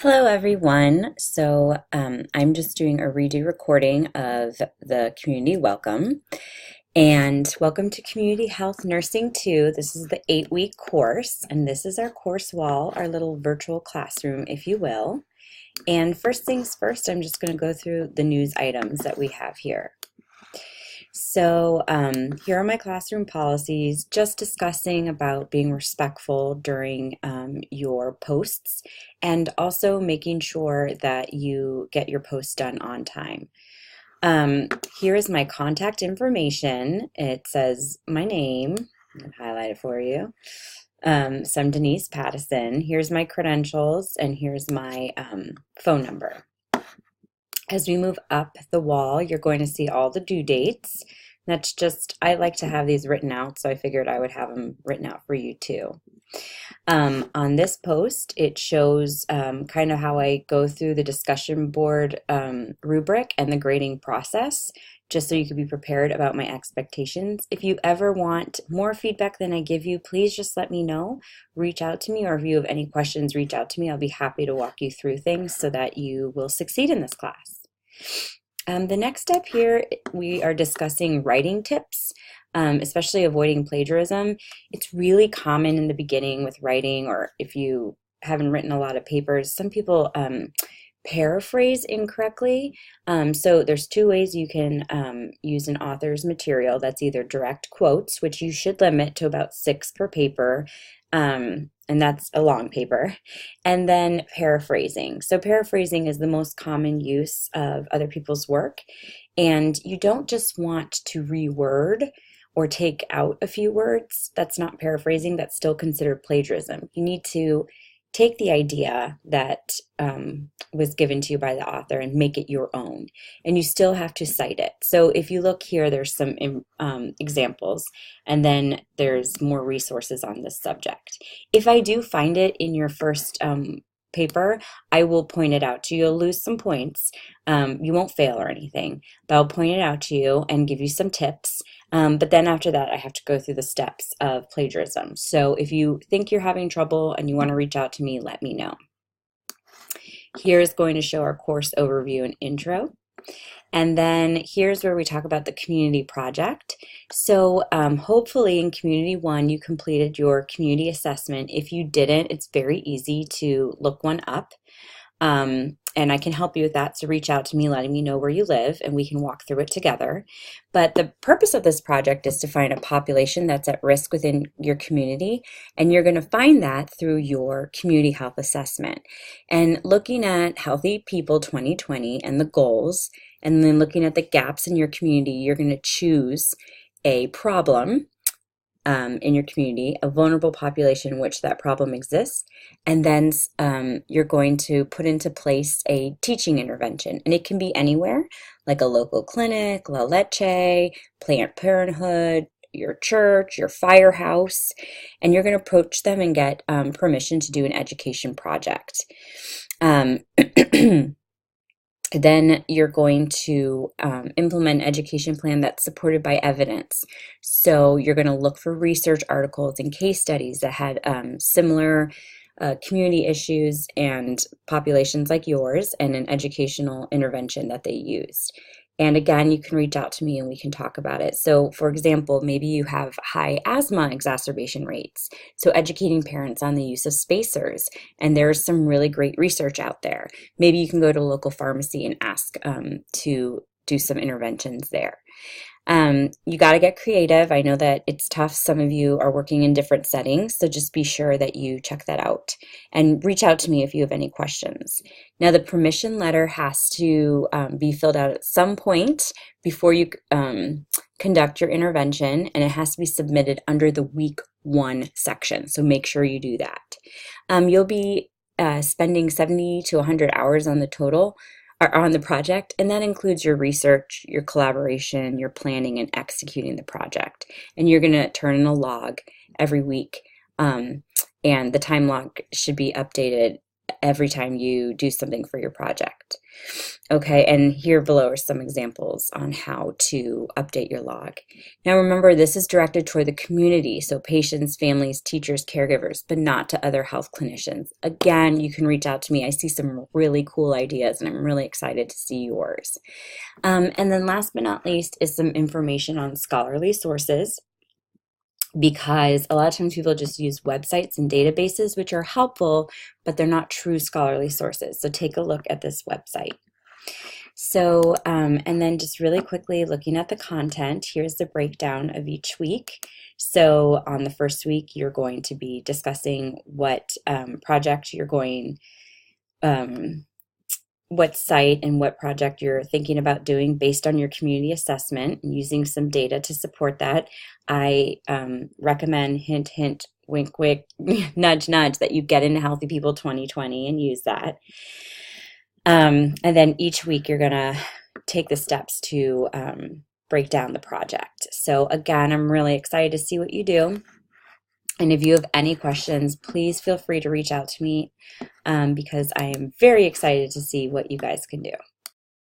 Hello, everyone. I'm just doing a redo recording of the community welcome. And welcome to Community Health Nursing 2. This is the 8-week course, and this is our course wall, our little virtual classroom, if you will. And first things first, I'm just going to go through the news items that we have here. Here are my classroom policies, just discussing about being respectful during your posts and also making sure that you get your posts done on time. Here is my contact information. It says my name, I'll highlight it for you. So I'm Denise Pattison. Here's my credentials and here's my phone number. As we move up the wall, you're going to see all the due dates. That's just, I like to have these written out, so I figured I would have them written out for you too. On this post, it shows kind of how I go through the discussion board rubric and the grading process, just so you can be prepared about my expectations. If you ever want more feedback than I give you, please just let me know. Reach out to me, or if you have any questions, reach out to me. I'll be happy to walk you through things so that you will succeed in this class. The next step here, we are discussing writing tips, especially avoiding plagiarism. It's really common in the beginning with writing, or if you haven't written a lot of papers, some people paraphrase incorrectly. So there's two ways you can use an author's material. That's either direct quotes, which you should limit to about 6 per paper, and that's a long paper, and then paraphrasing. So paraphrasing is the most common use of other people's work, and you don't just want to reword or take out a few words. That's not paraphrasing. That's still considered plagiarism. You need to take the idea that was given to you by the author and make it your own, and you still have to cite it. So if you look here, there's some examples, and then there's more resources on this subject. If I do find it in your first paper, I will point it out to you. You'll lose some points. You won't fail or anything, but I'll point it out to you and give you some tips. But then after that, I have to go through the steps of plagiarism. So if you think you're having trouble and you want to reach out to me, let me know. Here's going to show our course overview and intro. And then here's where we talk about the community project. So hopefully in Community 1, you completed your community assessment. If you didn't, it's very easy to look one up. And I can help you with that, so reach out to me letting me know where you live and we can walk through it together. But the purpose of this project is to find a population that's at risk within your community, and you're going to find that through your community health assessment. And looking at Healthy People 2020 and the goals, and then looking at the gaps in your community, you're going to choose a problem in your community, a vulnerable population in which that problem exists, and then you're going to put into place a teaching intervention. And it can be anywhere, like a local clinic, La Leche, Planned Parenthood, your church, your firehouse, and you're going to approach them and get permission to do an education project. Then you're going to implement an education plan that's supported by evidence. So you're going to look for research articles and case studies that had similar community issues and populations like yours, and an educational intervention that they used. And again, you can reach out to me and we can talk about it. So for example, maybe you have high asthma exacerbation rates. So educating parents on the use of spacers. And there's some really great research out there. Maybe you can go to a local pharmacy and ask to do some interventions there. You got to get creative. I know that it's tough. Some of you are working in different settings, so just be sure that you check that out and reach out to me if you have any questions. Now, the permission letter has to be filled out at some point before you conduct your intervention, and it has to be submitted under the week 1 section, so make sure you do that. You'll be spending 70 to 100 hours on the total, are on the project, and that includes your research, your collaboration, your planning, and executing the project. And you're going to turn in a log every week, and the time log should be updated every time you do something for your project. Okay, and here below are some examples on how to update your log. Now remember, this is directed toward the community, so patients, families, teachers, caregivers, but not to other health clinicians. Again, you can reach out to me. I see some really cool ideas, and I'm really excited to see yours. And then last but not least is some information on scholarly sources, because a lot of times people just use websites and databases, which are helpful, but they're not true scholarly sources. So take a look at this website. So, and then just really quickly looking at the content, here's the breakdown of each week. So on the first week, you're going to be discussing what project you're going, what site and what project you're thinking about doing based on your community assessment, and using some data to support that. I recommend, hint, hint, wink, wink, nudge, nudge, that you get into Healthy People 2020 and use that. And then each week you're going to take the steps to break down the project. So again, I'm really excited to see what you do. And if you have any questions, please feel free to reach out to me, because I am very excited to see what you guys can do.